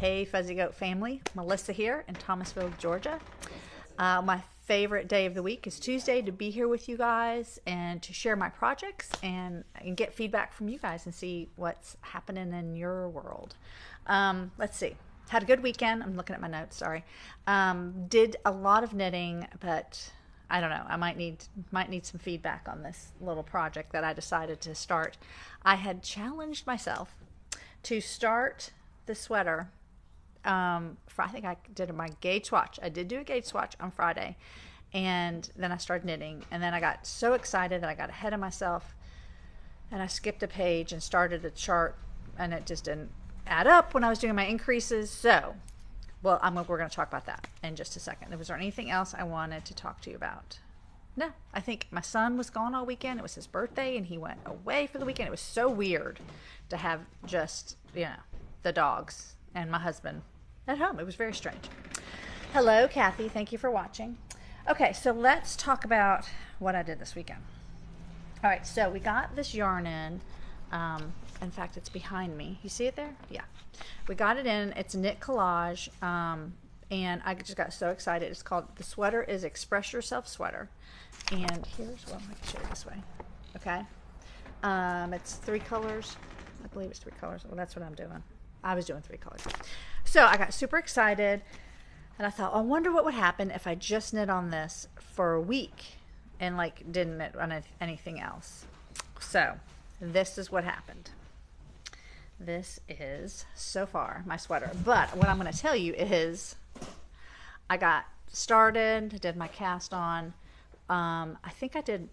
Hey Fuzzy Goat family, Melissa here in Thomasville, Georgia. My favorite day of the week is Tuesday to be here with you guys and to share my projects and get feedback from you guys and see what's happening in your world. Let's see. Had a good weekend. I'm looking at my notes, sorry. Did a lot of knitting, but I don't know. I might need some feedback on this little project that I decided to start. I had challenged myself to start the sweater. I think I did my gauge swatch. I did do a gauge swatch on Friday, and then I started knitting, and then I got so excited that I got ahead of myself, and I skipped a page and started a chart, and it just didn't add up when I was doing my increases. So, well, we're going to talk about that in just a second. Was there anything else I wanted to talk to you about? No, I think my son was gone all weekend. It was his birthday, and he went away for the weekend. It was so weird to have just, the dogs and my husband at home. It was very strange. Hello, Kathy. Thank you for watching. Okay, so let's talk about what I did this weekend. All right, so we got this yarn in. In fact, it's behind me. You see it there? Yeah. We got it in. It's a knit collage, and I just got so excited. It's called, the sweater is Express Yourself Sweater. And here's, well, I can show you this way. Okay. It's 3 colors. I believe it's 3 colors. Well, that's what I'm doing. I was doing 3 colors. So I got super excited, and I thought, I wonder what would happen if I just knit on this for a week and didn't knit on anything else. So this is what happened. This is so far my sweater. But what I'm going to tell you is I got started, did my cast on. I think I did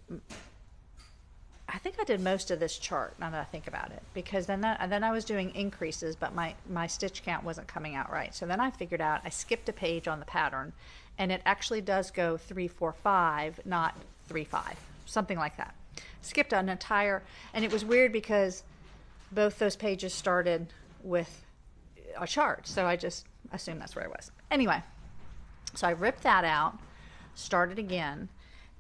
most of this chart, now that I think about it, because then I was doing increases, but my stitch count wasn't coming out right. So then I figured out I skipped a page on the pattern, and it actually does go 3, 4, 5, not 3, 5, something like that. Skipped an entire, and it was weird because both those pages started with a chart, so I just assumed that's where I was. Anyway, so I ripped that out, started again.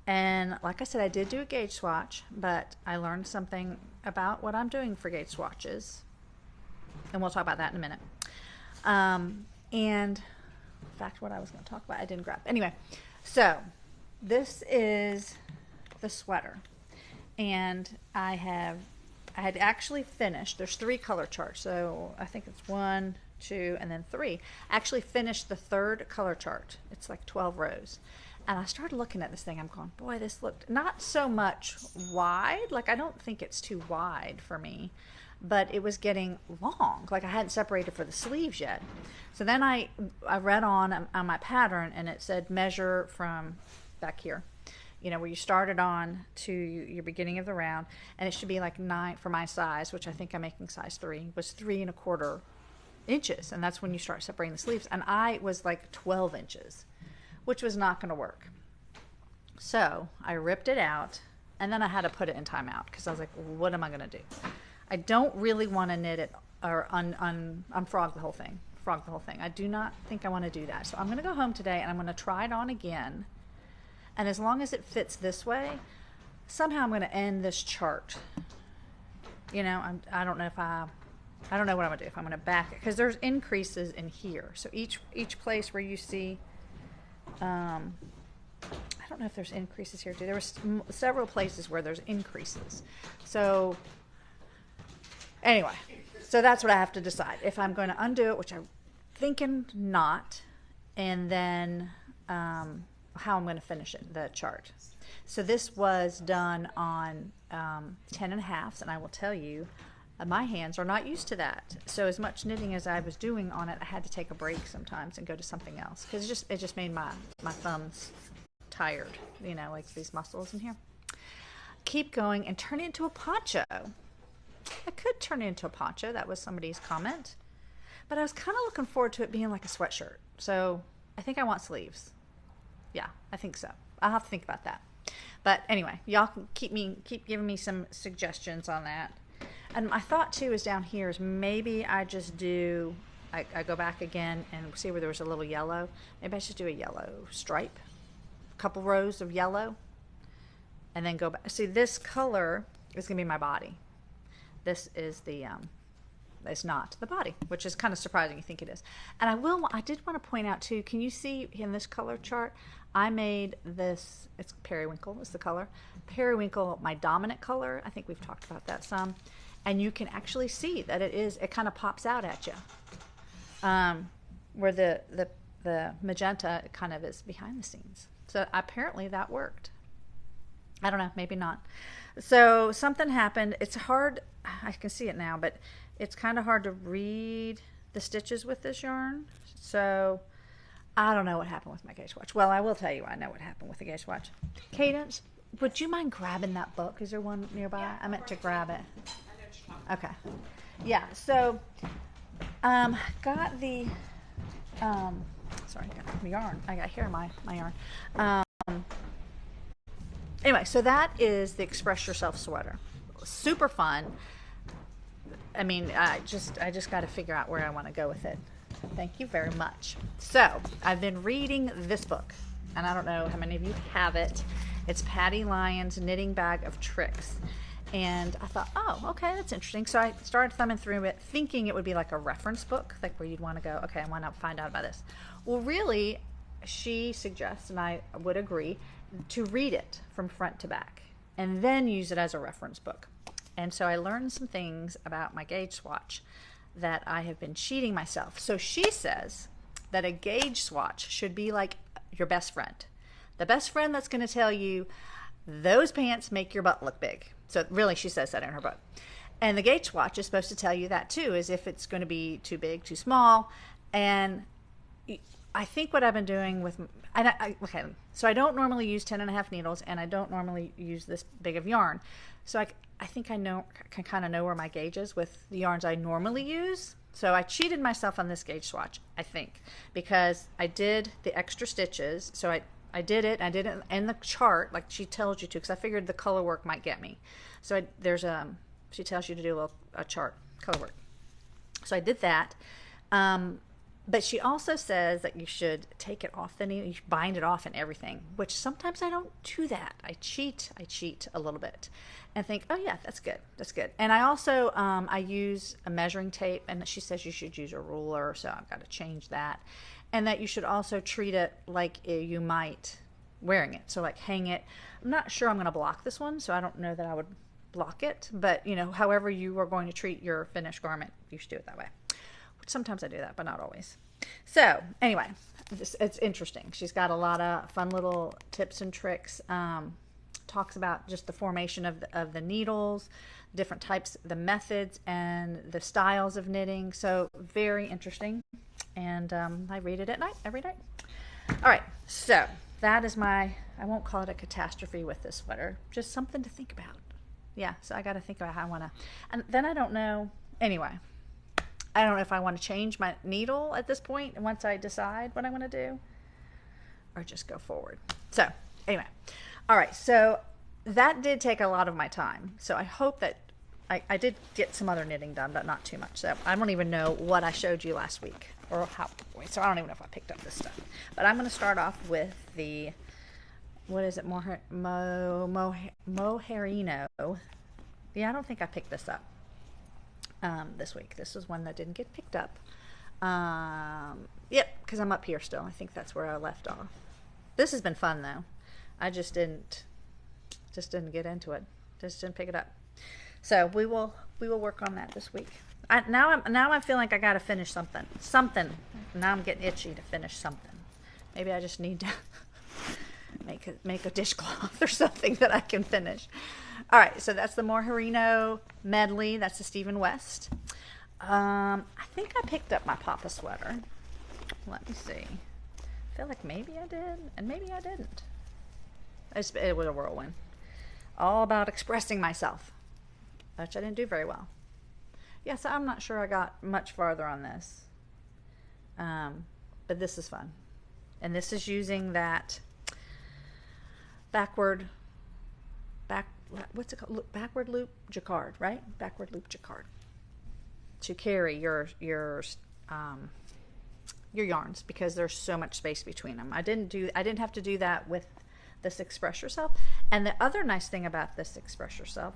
And like I said, I did do a gauge swatch, but I learned something about what I'm doing for gauge swatches. And we'll talk about that in a minute. And in fact, what I was going to talk about, I didn't grab. Anyway, so this is the sweater. And I had actually finished, there's 3 color charts. So I think it's 1, 2, and then 3. I actually finished the 3rd color chart. It's like 12 rows. And I started looking at this thing. I'm going, boy, this looked not so much wide. I don't think it's too wide for me, but it was getting long. I hadn't separated for the sleeves yet. So then I read on my pattern, and it said measure from back here, where you started on to your beginning of the round, and it should be 9 for my size, which I think I'm making size 3, was 3¼ inches. And that's when you start separating the sleeves. And I was 12 inches. Which was not going to work. So I ripped it out, and then I had to put it in timeout because I was like, what am I going to do? I don't really want to knit it or unfrog the whole thing. Frog the whole thing. I do not think I want to do that. So I'm going to go home today, and I'm going to try it on again. And as long as it fits this way, somehow I'm going to end this chart. I don't know I don't know what I'm going to do. If I'm going to back it, because there's increases in here. So each place where you see, I don't know if there's increases here too. There were several places where there's increases. So anyway, so that's what I have to decide. If I'm going to undo it, which I'm thinking not, and then how I'm going to finish it, the chart. So this was done on 10½, and I will tell you, my hands are not used to that. So as much knitting as I was doing on it, I had to take a break sometimes and go to something else because it just made my thumbs tired, these muscles in here. Keep going and turn it into a poncho. I could turn it into a poncho. That was somebody's comment. But I was kind of looking forward to it being like a sweatshirt. So I think I want sleeves. Yeah, I think so. I'll have to think about that. But anyway, y'all can keep giving me some suggestions on that. And my thought too is down here is maybe I just do, I go back again and see where there was a little yellow. Maybe I should do a yellow stripe, a couple rows of yellow, and then go back. See, this color is going to be my body. This is the it's not the body, which is kind of surprising. You think it is. And I did want to point out too, can you see in this color chart, I made this, it's periwinkle is the color. Periwinkle, my dominant color. I think we've talked about that some. And you can actually see that it kind of pops out at you. Where the magenta kind of is behind the scenes. So apparently that worked. I don't know, maybe not. So something happened. It's hard, I can see it now, but it's kind of hard to read the stitches with this yarn. So I don't know what happened with my gauge watch. Well, I will tell you I know what happened with the gauge watch. Cadence, would you mind grabbing that book? Is there one nearby? Yeah, I meant to grab it. Okay. Yeah, so got the sorry, I got yarn. I got here my yarn. Anyway, so that is the Express Yourself sweater. Super fun. I mean, I just got to figure out where I want to go with it. Thank you very much. So I've been reading this book, and I don't know how many of you have it. It's Patty Lyon's Knitting Bag of Tricks. And I thought, oh, okay, that's interesting. So I started thumbing through it, thinking it would be like a reference book, like where you'd want to go, okay, I want to find out about this. Well, really, she suggests, and I would agree, to read it from front to back and then use it as a reference book. And so I learned some things about my gauge swatch that I have been cheating myself. So she says that a gauge swatch should be like your best friend. The best friend that's going to tell you those pants make your butt look big. So really, she says that in her book. And the gauge swatch is supposed to tell you that too, is if it's going to be too big, too small. And I think what I've been doing with, okay, so I don't normally use 10.5 needles, and I don't normally use this big of yarn. So I think I can kind of know where my gauge is with the yarns I normally use. So I cheated myself on this gauge swatch, I think, because I did the extra stitches. So I did it in the chart like she tells you to, because I figured the color work might get me. So she tells you to do a chart, color work. So I did that. But she also says that you should take it off the needle, you should bind it off and everything, which sometimes I don't do that. I cheat a little bit and think, oh yeah, that's good. And I also, I use a measuring tape, and she says you should use a ruler, so I've got to change that. And that you should also treat it like you might wearing it. So like hang it. I'm not sure I'm going to block this one, so I don't know that I would block it. But, however you are going to treat your finished garment, you should do it that way. Sometimes I do that, but not always. So anyway, it's interesting. She's got a lot of fun little tips and tricks. Talks about just the formation of the needles, different types, the methods, and the styles of knitting. So very interesting. And I read it at night, every night. All right, so that is I won't call it a catastrophe with this sweater, just something to think about. Yeah, so I got to think about how I want to, and then I don't know, anyway, I don't know if I want to change my needle at this point once I decide what I want to do, or just go forward. So anyway, all right, so that did take a lot of my time. So I hope that I did get some other knitting done, but not too much. So I don't even know what I showed you last week, or how. So I don't even know if I picked up this stuff. But I'm going to start off with the, what is it, Moherino. Yeah, I don't think I picked this up this week. This is one that didn't get picked up. Yep, because I'm up here still. I think that's where I left off. This has been fun though. I just didn't get into it. Just didn't pick it up. So we will work on that this week. Now I feel like I got to finish something. Now I'm getting itchy to finish something. Maybe I just need to make a dishcloth or something that I can finish. All right, so that's the Moherino medley. That's the Stephen West. I think I picked up my Papa sweater. Let me see. I feel like maybe I did, and maybe I didn't. It was a whirlwind. All about expressing myself, which I didn't do very well. Yeah, so I'm not sure I got much farther on this. But this is fun. And this is using that backward loop jacquard, right? Backward loop jacquard to carry your yarns, because there's so much space between them. I didn't have to do that with this Express Yourself. And the other nice thing about this Express Yourself,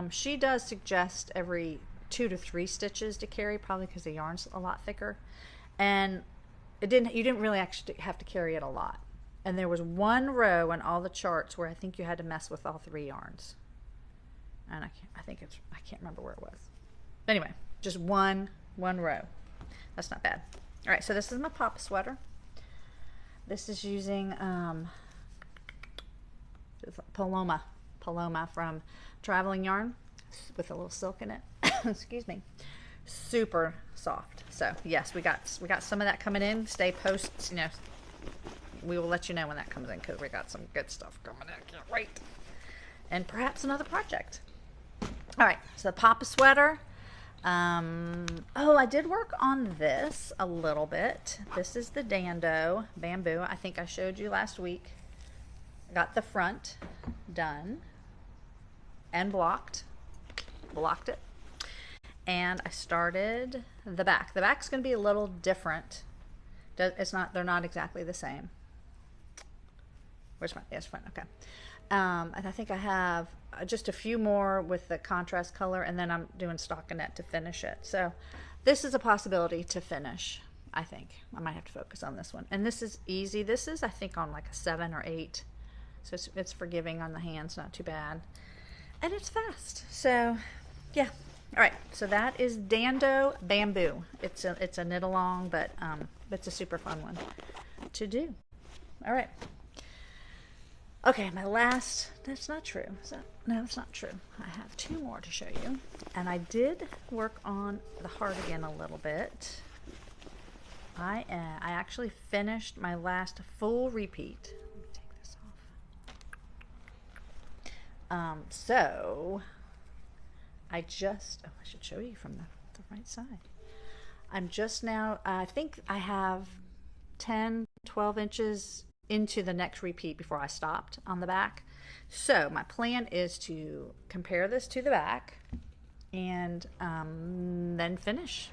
she does suggest every 2 to 3 stitches to carry, probably because the yarn's a lot thicker. And you didn't really actually have to carry it a lot. And there was one row in all the charts where I think you had to mess with all 3 yarns. And I can't remember where it was. But anyway, just one row. That's not bad. All right, so this is my Papa sweater. This is using Paloma from Traveling Yarn with a little silk in it. Excuse me. Super soft. So yes, we got some of that coming in. Stay posts, you know. We will let you know when that comes in because we got some good stuff coming in. Can't wait. And perhaps another project. All right, so the Papa sweater. Oh, I did work on this a little bit. This is the Dando bamboo. I think I showed you last week. I got the front done and blocked it. And I started the back. The back's going to be a little different. They're not exactly the same. Where's my, yes, fine, okay. And I think I have just a few more with the contrast color, and then I'm doing stockinette to finish it. So this is a possibility to finish, I think. I might have to focus on this one. And this is easy. This is, I think, on like a 7 or 8. So it's forgiving on the hands, not too bad. And it's fast. So, yeah. All right, so that is Dando Bamboo. It's a knit along, but it's a super fun one to do. All right. Okay, my last, that's not true. No, it's not true. I have 2 more to show you. And I did work on the Hardigan a little bit. I actually finished my last full repeat. Let me take this off. So I should show you from the right side. I'm just now, I think I have 10, 12 inches into the next repeat before I stopped on the back. So my plan is to compare this to the back and then finish.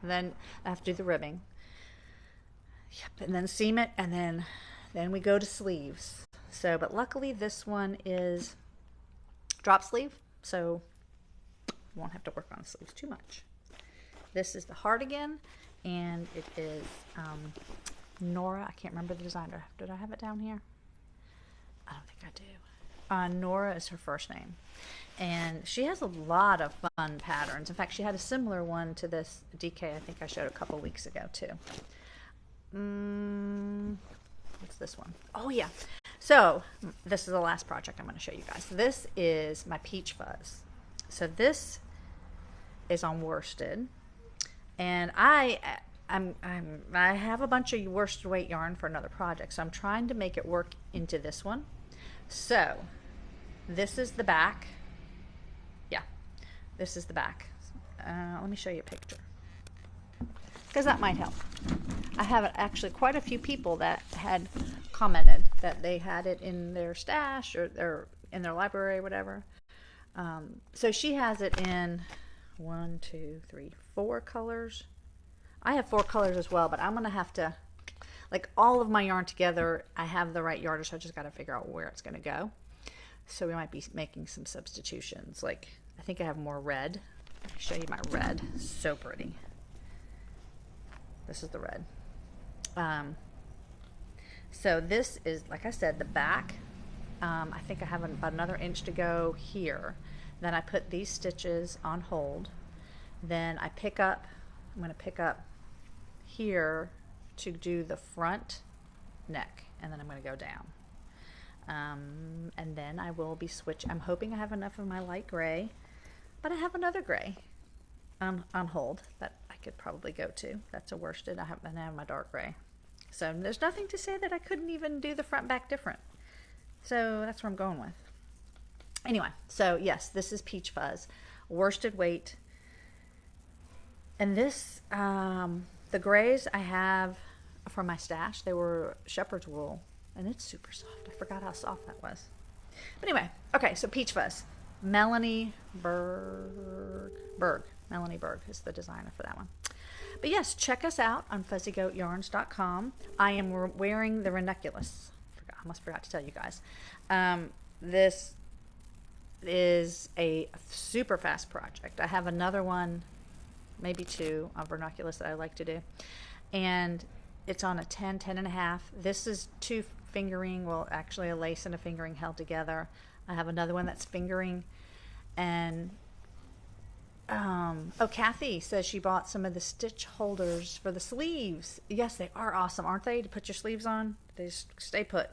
Then I have to do the ribbing. Yep, and then seam it, and then we go to sleeves. So, but luckily this one is drop sleeve, so won't have to work on the sleeves too much. This is the Hardigan, and it is Nora. I can't remember the designer. Did I have it down here? I don't think I do. Nora is her first name, and she has a lot of fun patterns. In fact, she had a similar one to this DK I think I showed a couple weeks ago too. What's this one? Oh yeah. So this is the last project I'm going to show you guys. This is my Peach Fuzz. So this is on worsted, and I have a bunch of worsted weight yarn for another project, so I'm trying to make it work into this one. So this is the back. Yeah, this is the back. Let me show you a picture, because that might help. I have actually quite a few people that had commented that they had it in their stash or in their library or whatever. So she has it in 1, 2, 3, 4 colors. I have 4 colors as well, but I'm gonna have to, like, all of my yarn together, I have the right yardage, so I just got to figure out where it's gonna go. So we might be making some substitutions. Like, I think I have more red. Let me show you my red. So pretty. This is the red. So this is, like I said, the back. I think I have about another inch to go here. Then I put these stitches on hold. Then I pick up, I'm going to pick up here to do the front neck, and then I'm going to go down. And then I will be switching. I'm hoping I have enough of my light gray, but I have another gray on hold that I could probably go to. That's a worsted. I have my dark gray. So there's nothing to say that I couldn't even do the front back different. So that's where I'm going with. Anyway, so yes, this is Peach Fuzz, worsted weight. And this, the grays I have from my stash, they were shepherd's wool, and it's super soft. I forgot how soft that was. But anyway, okay, so Peach Fuzz. Melanie Berg. Melanie Berg is the designer for that one. But yes, check us out on fuzzygoatyarns.com. I am wearing the ranunculus. I almost forgot to tell you guys. This is a super fast project. I have another one, maybe two, of ranunculus that I like to do. And it's on a 10, 10 and a half. This is two fingering, well, actually a lace and a fingering held together. I have another one that's fingering. And oh, Kathy says she bought some of the stitch holders for the sleeves. Yes, they are awesome, aren't they? To put your sleeves on, they just stay put.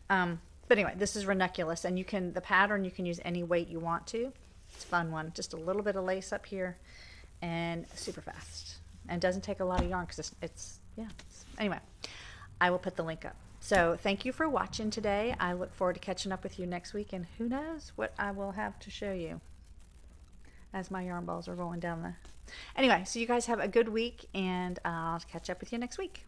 But anyway, this is ranunculus, and the pattern you can use any weight you want to. It's a fun one. Just a little bit of lace up here, and super fast, and doesn't take a lot of yarn because anyway, I will put the link up. So thank you for watching today. I look forward to catching up with you next week, and who knows what I will have to show you as my yarn balls are rolling down the. Anyway, so you guys have a good week, and I'll catch up with you next week.